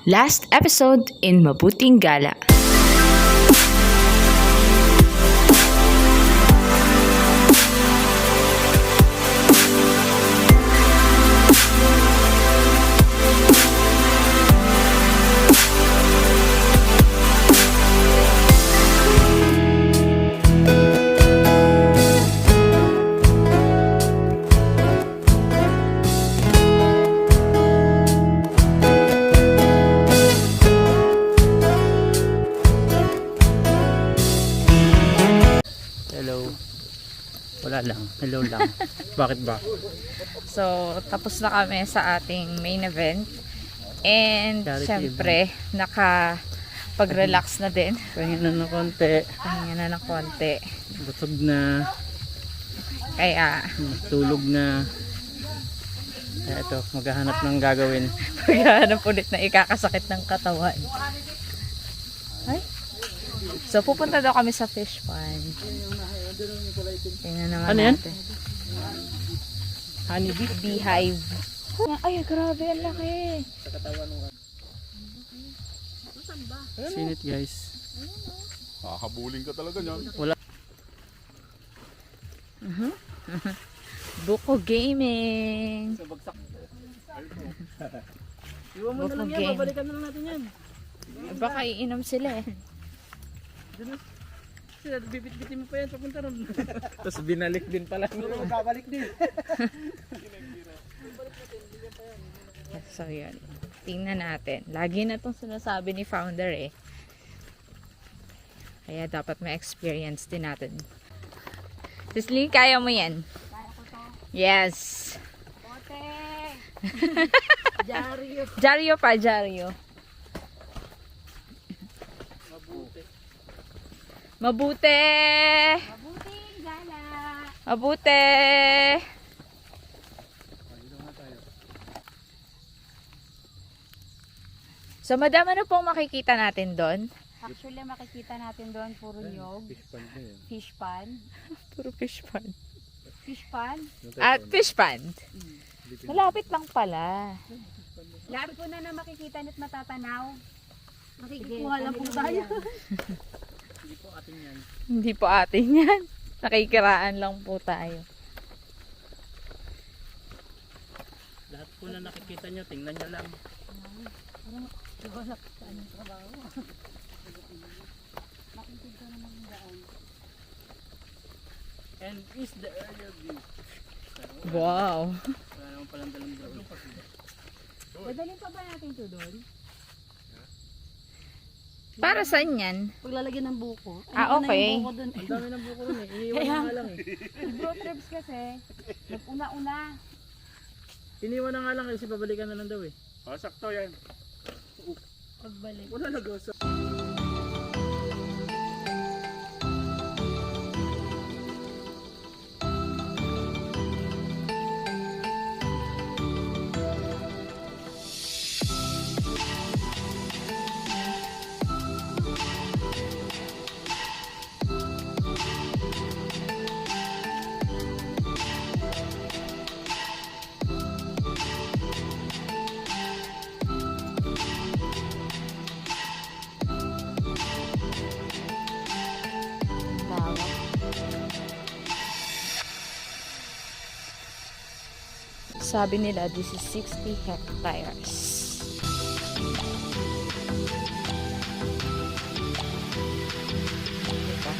Last episode in Mabuting Gala. Hello. Wala lang. Hello lang. Bakit ba? So, tapos na kami sa ating main event. And, Charity syempre, nakapag-relax na din. Pahinga na ng konti. Pahinga na ng konti. Busog na. Kaya, Tulog na. Kaya ito, maghahanap ng gagawin. maghahanap ulit na ikakasakit ng katawan. Ay? So, pupunta daw kami sa fish pond. Tingnan naman Ano yan? natin. Honeybee. Beehive. Ay, grabe, ang laki. Sinit guys. Hahabulin ka talaga niyan. Wala. Buko Gaming. Iwan mo na lang yan. Game. Babalikan na lang natin yan. Baka iinom sila eh. Sila, bibit-bitin mo pa yan papunta ron. Tapos binalik din pala. Babalik din. So, yun. Tingnan natin. Lagi na itong sinasabi ni founder eh. Kaya dapat ma-experience din natin. Sisley, kaya mo yan? Yes. Jaryo pa, Jaryo. Mabuti. Mabuti. So, madam, ano pong makikita natin doon? Actually, makikita natin doon puro nyog, fish pan, Puro fish pond. fish pan. At fish pond. Malapit lang pala. Lahat po na makikita at matatanaw. Makikikuha lang po tayo. Hindi po atin yan. Nakikiraan lang po tayo. Lahat po na nakikita nyo, tingnan nyo lang. And is the area view. Wow. Wala naman palang dalang gawin. Dadalhin pa ba natin ito doon? Para saan yan? Paglalagyan ng buko. Ah, okay. Yung buko doon. Ang dami ng buko rin eh. Iniwan na nga lang eh. Bro trips kasi, nag-una-una. Iniwan na nga lang kasi babalikan na lang daw eh. Sakto yan. Pagbalik. Wala nag-usa. Sabi nila, this is 60 hectares. Diba?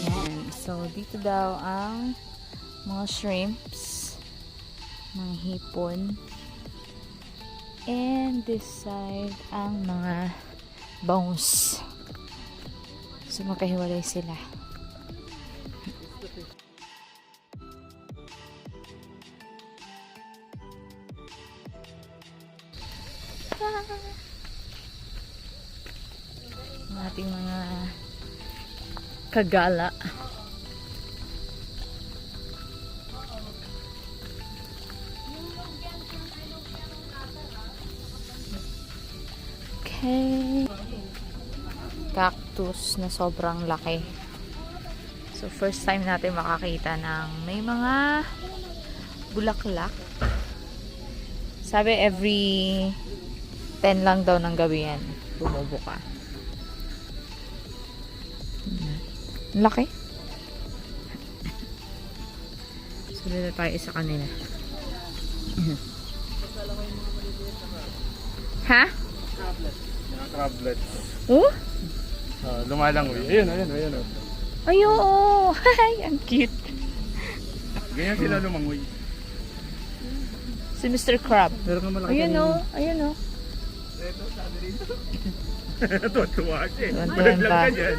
Yan. So, dito daw ang mga shrimps, mga hipon, and this side ang mga bones. So, magkahiwalay sila. Ang ating mga kagala. Okay. Cactus na sobrang laki. So, first time natin makakita ng may mga bulaklak. Sabi, every 10 lang daw ng gabi yan. Bumubuka. Ang laki. So, dito tayo isa kanila. Ha? Mga crablets. Oh? Lumalangoy. Ayun, ayun, ayun. Oh. Ay, oo. Ay, ang cute. Ganyan sila lumangoy. Si Mr. Crab. Pero ka malaki Ayun o. Ayun o. Tuwa siya. Tuwan-tuwan Malaglag pa. ka dyan.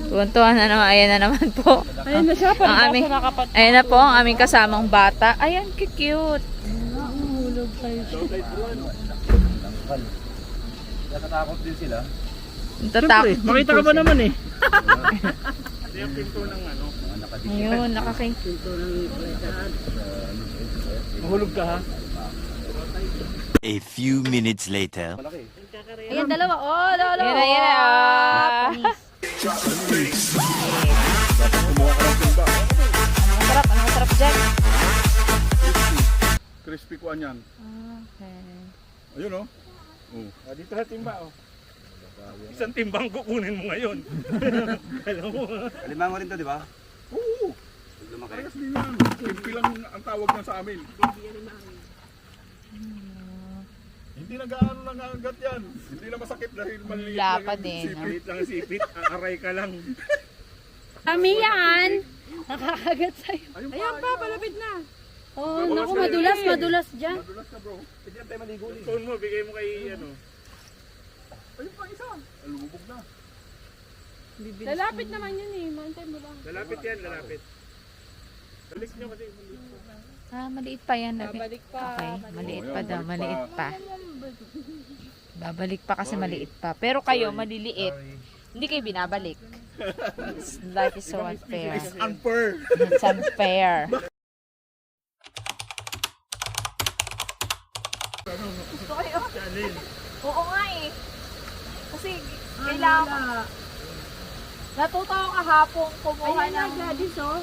Tuwan-tuwan na naman. Ayan na naman po. Ayun na siya, Ang aming, ayan na po ang aming kasamang bata. Ayan, cute. Natatakot din sila. Tatakot. Makita ka ba naman eh? Hindi yung pinto ng ano. Ayun, nakaking. Mahulog ka ha? A few minutes later. Ayan, dalawa. Oh, dalawa. Ayan na, ayan na. Ano masarap dyan? Crispy kuan yan. Okay. Ayun oh. Dito sa timba oh. Isang timbang kukunin mo ngayon. Alam mo. Alimango rin to, di ba? Oo. Lumaki. Parehas din yan. Kimpi lang ang tawag niya sa amin. Hindi nag-aano ng agat yan. Hindi na masakit dahil maliit Lapad lang eh. yung sipit. Maliit lang ang sipit. Aaray ka lang. Kami yan. Nakakagat sa'yo. Ayun pa, palapit na. Oh, naku, madulas dyan. Madulas ka bro. Pwede yan tayo maligo ulit. Phone mo, bigay mo kay ano. Ayun pa isa. Lumubog na. Lalapit naman yun eh. Mantay mo lang. Lalapit yan, lalapit. Balik nyo kasi. Maliit pa yan. Babalik pa. Okay, maliit pa daw. Maliit pa. Babalik pa kasi maliit pa. Pero kayo, maliliit. Hindi kayo binabalik. Life is so unfair. Unfair. It's unfair. Gusto kayo? Oo nga eh. Kasi kailangan. Natuto ako kahapon kumuha ng...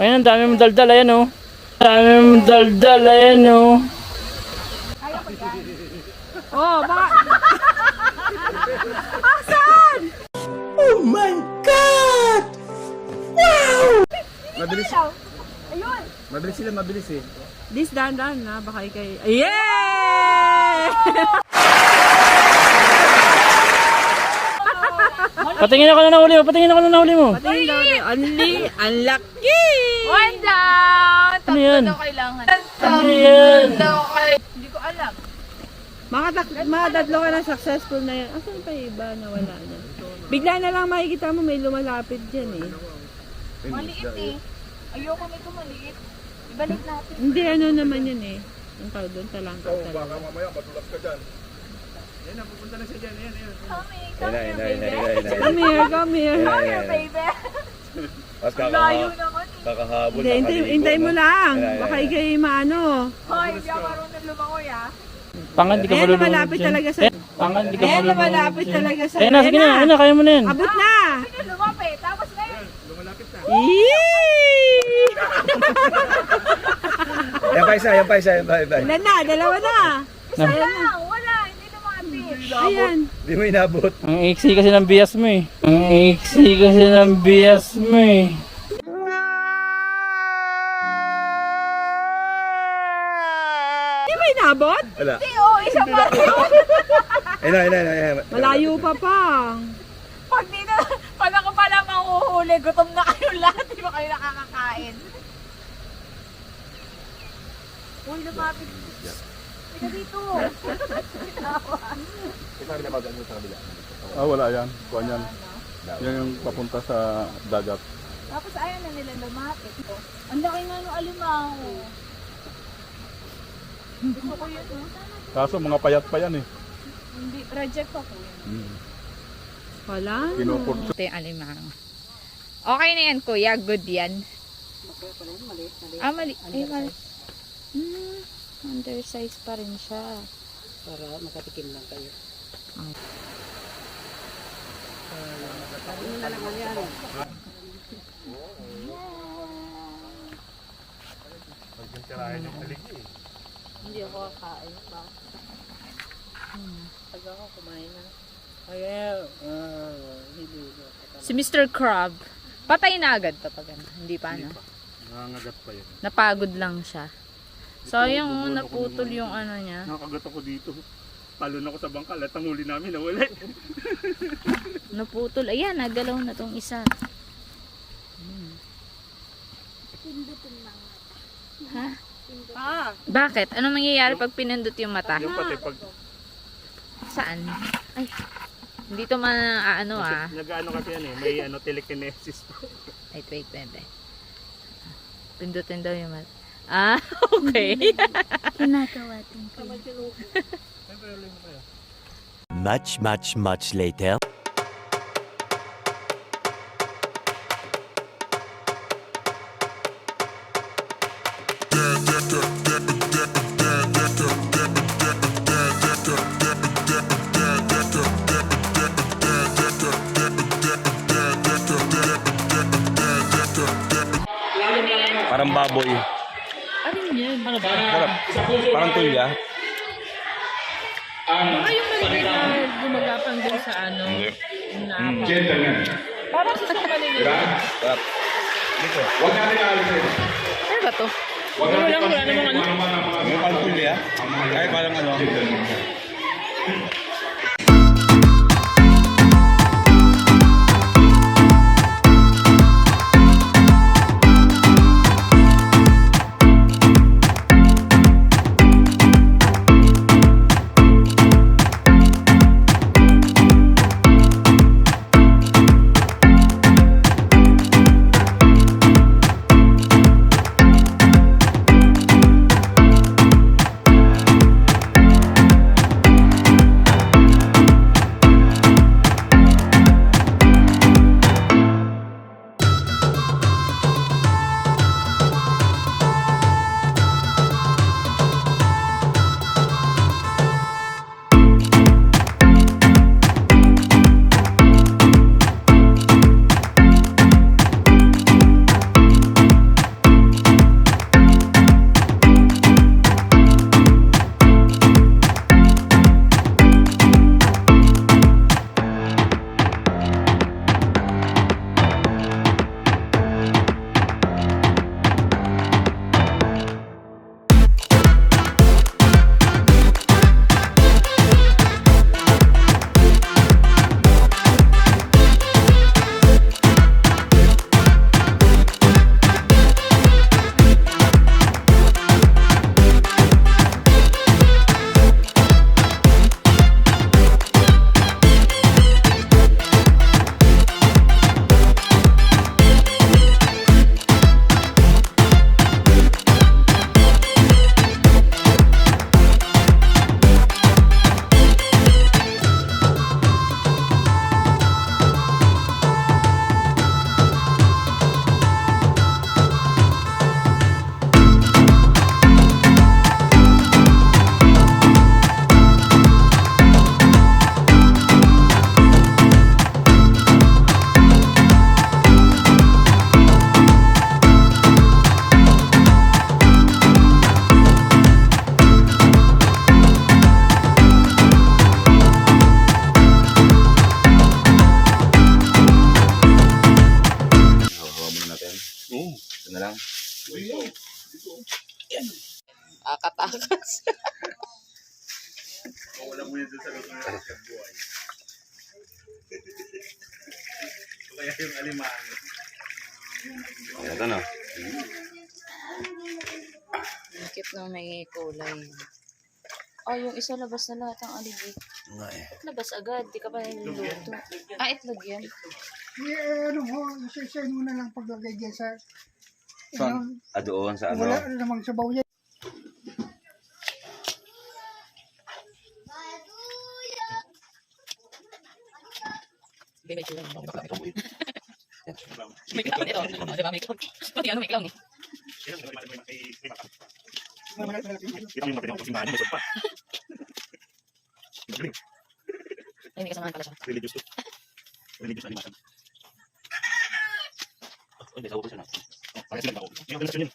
Ayun, ang dami mong daldal. Ayan oh. Dami mong daldal. Ayan oh. Oh, baka... Mabilis. Ayun! Mabilis sila, mabilis eh. This dahan-dahan na, baka ikay... Yeah! Patingin ako na nahuli mo. Patingin ako na nahuli mo. Patingin daw tayo. Ang laki! One down! Ano yan? Tatlo daw kailangan. Ano yan? Hindi ko alam. Mga tatlo ka na successful na yan. Asan pa yung iba na wala na? Bigla na lang makikita mo may lumalapit dyan eh. Maliit eh. Ayoko nito maliit. Ibalik natin. Hindi ano naman yun eh. Ang tawag doon, talangka Baka talaga. mamaya madulas ka dyan. Come here, Come here, come here. baby. Layo naman. Kakahabol Hindi, hintay mo lang. Baka ikay maano. Hoy, hindi ako marunong lumangoy ah. Pangan, di ka Ayan, malulunod lumalapit dyan. talaga sa... Pangan, di ka Ayan, malulunod lumalapit dyan. talaga sa... Ayan na, sige na. Ayan na, kaya mo na yan. Abot na! Sige, lumapit. Tapos ngayon. Yee! Yan pa isa, yan pa isa, yan pa isa. Ilan na? Dalawa na. Isa lang. Wala. Hindi lumapit. Ayan. Di mo inabot. Ang iksi kasi ng bias mo eh. Ang iksi kasi ng bias mo eh. Di ba inabot? Wala. Oo, isa pa. Ayun na. Malayo pa pang. Pag ako pala mahuhuli, gutom na kayo lahat. Di ba kayo nakakakain? Uy, lumapit. Tika dito. Wala yan. Kuan yan. Yan yung papunta sa dagat. Tapos ayaw na nila lumapit. Ang laki nga nung alimango. Gusto ko yun. Kaso mga payat pa yan eh. Hindi, reject ako. Wala. Ito yung alimang. Okay na yan, kuya. Good yan. Ah, mali. Ay, mali. Undersize pa rin siya. Para makatikim lang kayo. Hindi ako kakain. Bakit? Pag ako kumain na. Si Mr. Crab, patay na agad to pag ano. Hindi pa, no? Nangangagat pa yun. Napagod lang siya. So, yung naputol yung ano niya. Nakakagat ako dito. Talon ako sa bangkal at ang huli namin nawala. Naputol. Ayan, nagalaw na tong isa. Ha? Ah, Bakit? Ano mangyayari pag pinindot yung mata? Yung pati pag Saan? Ay, hindi to ano ah. nag-ano kasi yan eh, may ano telekinesis pa. Wait. Pindutin daw yung mata. Ah, okay. Kinakawatin ko. Much later. Parang baboy. ano yan? Parang tulya. Baka yung maliliit na gumagapang dun sa ano. Na, parang sa maliliit. Ano ba to? Wala namang ano. Parang tulya. Ay, parang ano. Ito na lang. Akatakas. Wala mo yun sa loob ng buhay. So kaya yung alimango. Ito na. Ikip na may kulay. Oh, yung isa labas na lahat ang aligi. Labas agad, di ka pa niluluto. Ah, itlog yan. Ano mo, isa-isa mo na lang paglagay dyan sa... Saan? Doon sa ano? Wala namang sabaw yan. May clown ito. Diba may clown? Pati ano may clown eh. Kita mo yung mapinang simbahan niya, masod pa. Galing. Ay, may kasamahan pala siya. Religious to. Religious animation. Hindi, sa upo siya na. Parang sila ako. Yung organisasyon yun.